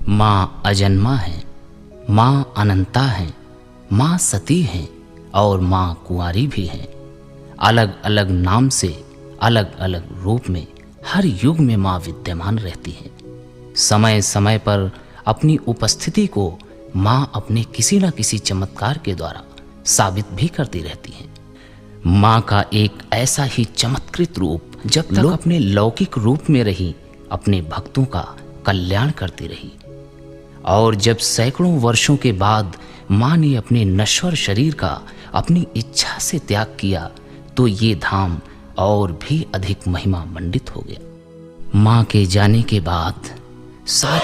माँ अजन्मा है, माँ अनंता है, माँ सती है और माँ कुंवारी भी है। अलग अलग नाम से, अलग अलग रूप में हर युग में माँ विद्यमान रहती है। समय समय पर अपनी उपस्थिति को माँ अपने किसी न किसी चमत्कार के द्वारा साबित भी करती रहती है। माँ का एक ऐसा ही चमत्कृत रूप जब तक अपने लौकिक रूप में रही अपने भक्तों का कल्याण करती रही, और जब सैकड़ों वर्षों के बाद माँ ने अपने नश्वर शरीर का अपनी इच्छा से त्याग किया तो ये धाम और भी अधिक महिमा मंडित हो गया। माँ के जाने के बाद सात